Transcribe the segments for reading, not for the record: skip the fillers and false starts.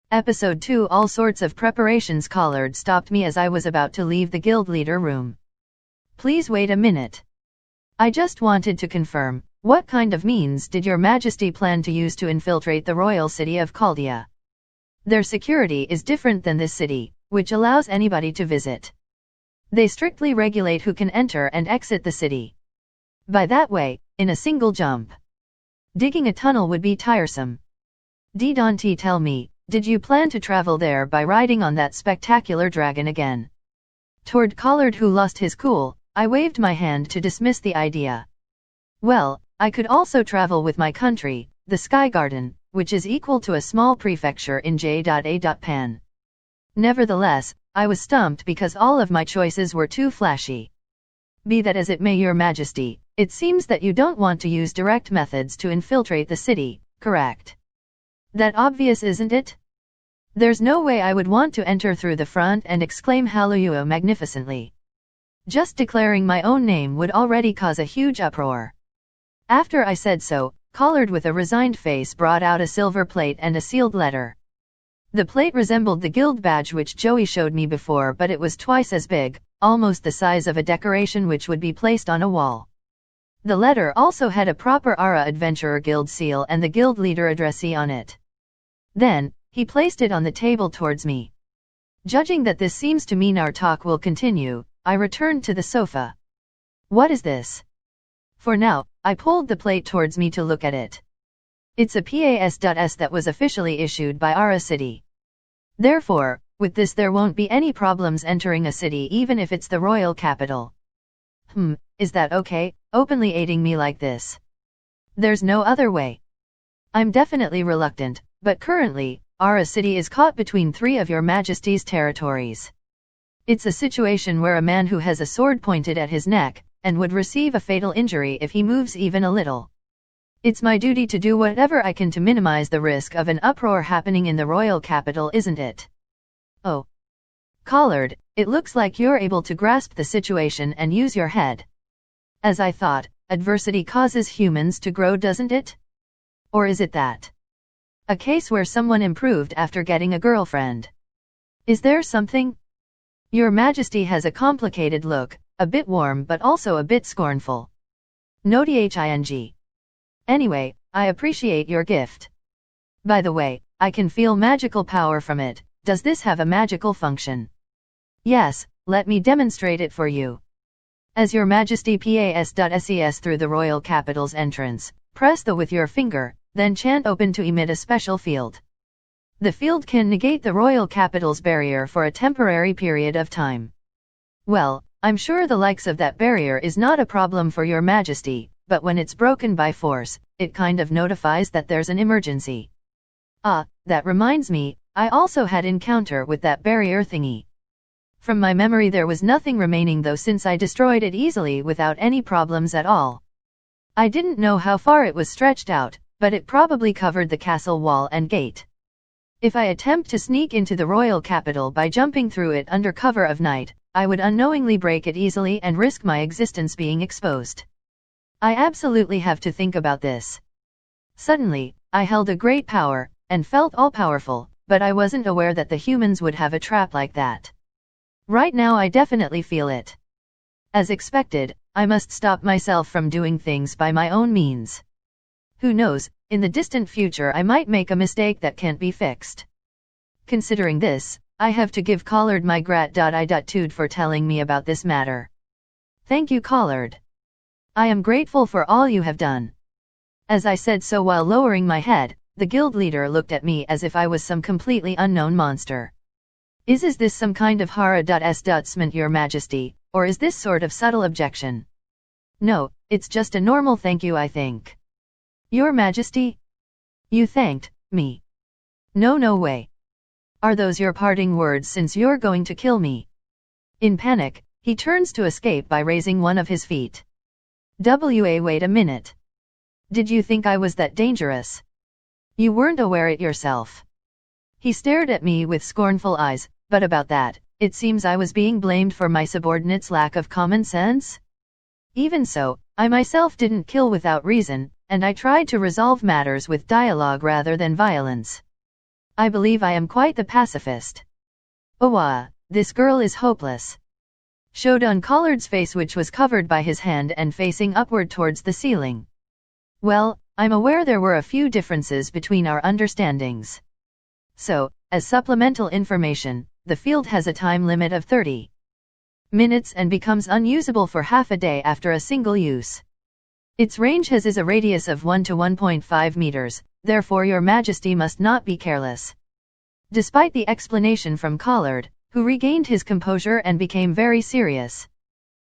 Episode 2 All sorts of preparations. Collard stopped me as I was about to leave the guild leader room. Please wait a minute. I just wanted to confirm, what kind of means did your majesty plan to use to infiltrate the royal city of Chaldea? Their security is different than this city, which allows anybody to visit. They strictly regulate who can enter and exit the city. By that way, in a single jump. Digging a tunnel would be tiresome. Dante, tell me, did you plan to travel there by riding on that spectacular dragon again? Toward Collard, who lost his cool, I waved my hand to dismiss the idea. Well, I could also travel with my country, the Sky Garden, which is equal to a small prefecture in J.A.Pan. Nevertheless, I was stumped because all of my choices were too flashy. Be that as it may, your majesty, it seems that you don't want to use direct methods to infiltrate the city, correct? That obvious, isn't it? There's no way I would want to enter through the front and exclaim Hallelujah magnificently. Just declaring my own name would already cause a huge uproar. After I said so, Collard with a resigned face brought out a silver plate and a sealed letter. The plate resembled the guild badge which Joey showed me before, but it was twice as big, almost the size of a decoration which would be placed on a wall. The letter also had a proper Ara Adventurer Guild seal and the guild leader addressee on it. Then, he placed it on the table towards me. Judging that this seems to mean our talk will continue, I returned to the sofa. What is this? For now, I pulled the plate towards me to look at it. It's a PAS.S that was officially issued by Ara City. Therefore, with this there won't be any problems entering a city even if it's the royal capital. Is that okay, openly aiding me like this? There's no other way. I'm definitely reluctant, but currently, Ara City is caught between three of your majesty's territories. It's a situation where a man who has a sword pointed at his neck, and would receive a fatal injury if he moves even a little. It's my duty to do whatever I can to minimize the risk of an uproar happening in the royal capital, isn't it? Oh. Collard, it looks like you're able to grasp the situation and use your head. As I thought, adversity causes humans to grow, doesn't it? Or is it that? A case where someone improved after getting a girlfriend. Is there something? Your Majesty has a complicated look, a bit warm but also a bit scornful. No dhing. Anyway, I appreciate your gift. By the way, I can feel magical power from it. Does this have a magical function? Yes, let me demonstrate it for you. As your Majesty PAS.SES through the royal capital's entrance, press the with your finger, then chant open to emit a special field. The field can negate the royal capital's barrier for a temporary period of time. Well, I'm sure the likes of that barrier is not a problem for your Majesty, but when it's broken by force, it kind of notifies that there's an emergency. Ah, that reminds me, I also had encounter with that barrier thingy. From my memory there was nothing remaining though, since I destroyed it easily without any problems at all. I didn't know how far it was stretched out, but it probably covered the castle wall and gate. If I attempt to sneak into the royal capital by jumping through it under cover of night, I would unknowingly break it easily and risk my existence being exposed. I absolutely have to think about this. Suddenly, I held a great power, and felt all-powerful, but I wasn't aware that the humans would have a trap like that. Right now I definitely feel it. As expected, I must stop myself from doing things by my own means. Who knows, in the distant future I might make a mistake that can't be fixed. Considering this, I have to give Collard my gratitude for telling me about this matter. Thank you, Collard. I am grateful for all you have done. As I said so while lowering my head, the guild leader looked at me as if I was some completely unknown monster. Is this some kind of hara.s.sment, your Majesty, or is this sort of subtle objection? No, it's just a normal thank you, I think. Your Majesty? You thanked me? No way. Are those your parting words since you're going to kill me? In panic, he turns to escape by raising one of his feet. Wait a minute. Did you think I was that dangerous? You weren't aware it yourself. He stared at me with scornful eyes, but about that, it seems I was being blamed for my subordinates' lack of common sense? Even so, I myself didn't kill without reason, and I tried to resolve matters with dialogue rather than violence. I believe I am quite the pacifist. Owa, this girl is hopeless. Showed on Collard's face, which was covered by his hand and facing upward towards the ceiling. Well, I'm aware there were a few differences between our understandings. So, as supplemental information, the field has a time limit of 30 minutes and becomes unusable for half a day after a single use. Its range is a radius of 1 to 1.5 meters, therefore your majesty must not be careless. Despite the explanation from Collard, who regained his composure and became very serious.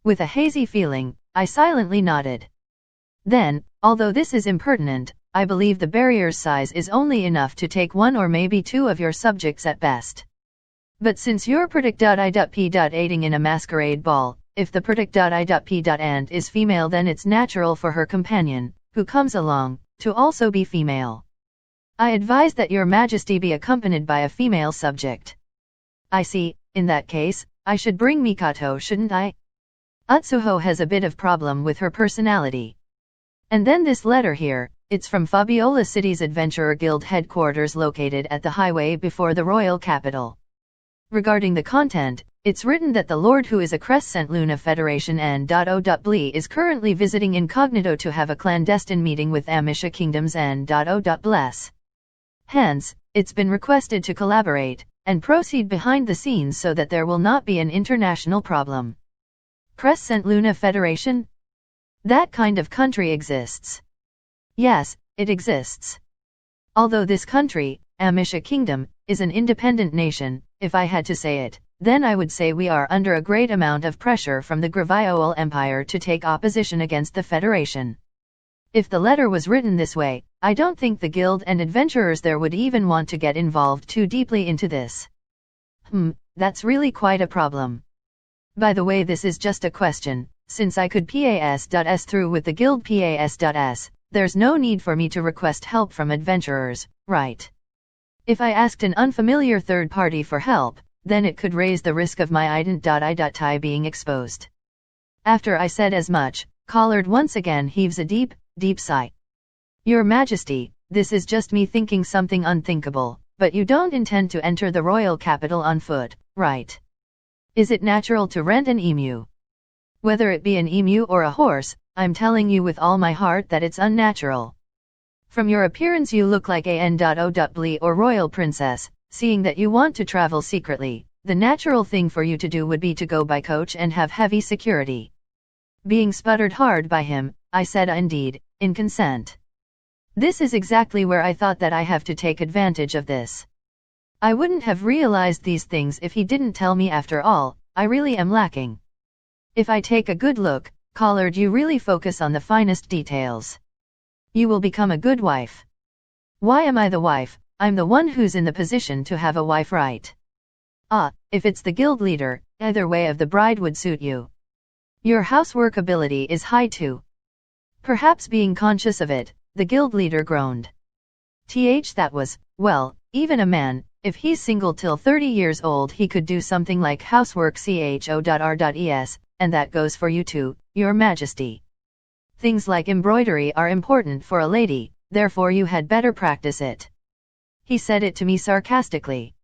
With a hazy feeling, I silently nodded. Then, although this is impertinent, I believe the barrier's size is only enough to take 1 or maybe 2 of your subjects at best. But since you're aiding in a masquerade ball, if the ant is female, then it's natural for her companion, who comes along, to also be female. I advise that your majesty be accompanied by a female subject. I see, in that case, I should bring Mikoto, shouldn't I? Utsuho has a bit of problem with her personality. And then this letter here, it's from Fabiola City's Adventurer Guild headquarters located at the highway before the royal capital. Regarding the content, it's written that the Lord, who is a Crescent Luna Federation and .o.bli, is currently visiting incognito to have a clandestine meeting with Amisha Kingdoms and .o.bless. Hence, it's been requested to collaborate and proceed behind the scenes so that there will not be an international problem. Crescent Luna Federation? That kind of country exists. Yes, it exists. Although this country, Amisha Kingdom, is an independent nation, if I had to say it, then I would say we are under a great amount of pressure from the Gravioal Empire to take opposition against the Federation. If the letter was written this way, I don't think the guild and adventurers there would even want to get involved too deeply into this. That's really quite a problem. By the way, this is just a question. Since I could PAS.S through with the guild PAS.S, there's no need for me to request help from adventurers, right? If I asked an unfamiliar third party for help, then it could raise the risk of my ident.I.tie being exposed. After I said as much, Collard once again heaves a deep, deep sigh. Your Majesty, this is just me thinking something unthinkable, but you don't intend to enter the royal capital on foot, right? Is it natural to rent an emu? Whether it be an emu or a horse, I'm telling you with all my heart that it's unnatural. From your appearance you look like a N.O.bli or royal princess. Seeing that you want to travel secretly, the natural thing for you to do would be to go by coach and have heavy security. Being sputtered hard by him, I said indeed, in consent. This is exactly where I thought that I have to take advantage of this. I wouldn't have realized these things if he didn't tell me. After all, I really am lacking. If I take a good look, Collard, you really focus on the finest details. You will become a good wife. Why am I the wife? I'm the one who's in the position to have a wife, right? If it's the guild leader, either way of the bride would suit you. Your housework ability is high too. Perhaps being conscious of it, the guild leader groaned. That was, well, even a man, if he's single till 30 years old, he could do something like housework cho.r.es, and that goes for you too, Your Majesty. Things like embroidery are important for a lady, therefore you had better practice it. He said it to me sarcastically.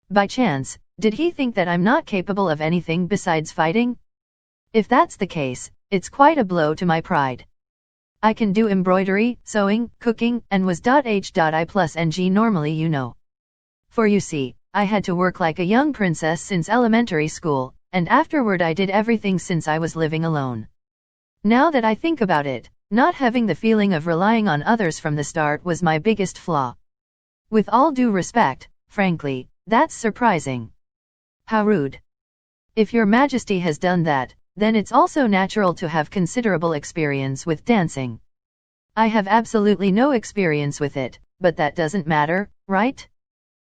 By chance, did he think that I'm not capable of anything besides fighting? If that's the case, it's quite a blow to my pride. I can do embroidery, sewing, cooking, and was .h.I plus ng normally, you know. For you see, I had to work like a young princess since elementary school, and afterward I did everything since I was living alone. Now that I think about it, not having the feeling of relying on others from the start was my biggest flaw. With all due respect, frankly, that's surprising. How rude. If Your Majesty has done that, then it's also natural to have considerable experience with dancing. I have absolutely no experience with it, but that doesn't matter, right?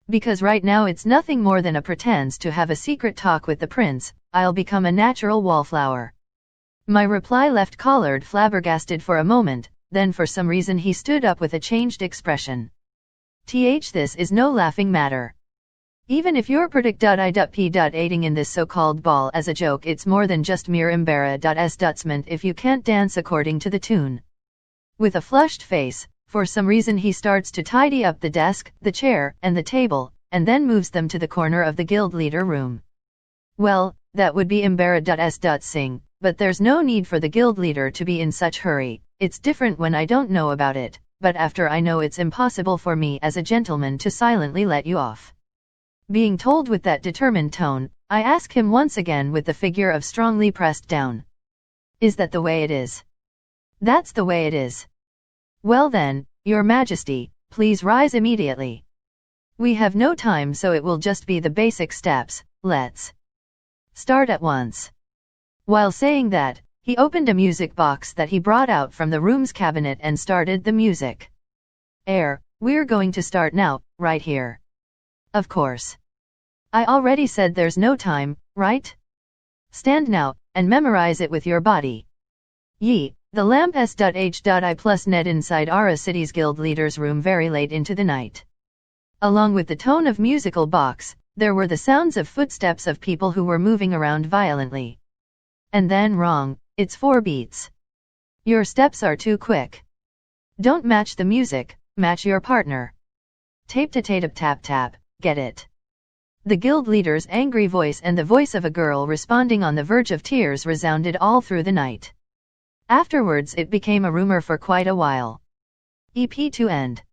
Because right now it's nothing more than a pretense to have a secret talk with the prince. I'll become a natural wallflower. My reply left Collard flabbergasted for a moment, then for some reason he stood up with a changed expression. This is no laughing matter. Even if you're aiding in this so-called ball as a joke, it's more than just mere embarrassment if you can't dance according to the tune. With a flushed face, For some reason he starts to tidy up the desk, the chair, and the table, and then moves them to the corner of the guild leader room. Well, that would be embarrassing, but there's no need for the guild leader to be in such hurry. It's different when I don't know about it, but after I know it's impossible for me as a gentleman to silently let you off. Being told with that determined tone, I ask him once again with the figure of strongly pressed down. Is that the way it is? That's the way it is. Well then, Your Majesty, please rise immediately. We have no time, so it will just be the basic steps. Let's start at once. While saying that, he opened a music box that he brought out from the room's cabinet and started the music. We're going to start now, right here. Of course. I already said there's no time, right? Stand now, and memorize it with your body. The lamp S.H.I plus Ned inside Ara City's guild leader's room very late into the night. Along with the tone of musical box, there were the sounds of footsteps of people who were moving around violently. And then wrong, it's 4 beats. Your steps are too quick. Don't match the music, match your partner. Tape-to-tape-tap-tap, get it? The guild leader's angry voice and the voice of a girl responding on the verge of tears resounded all through the night. Afterwards it became a rumor for quite a while. EP to end.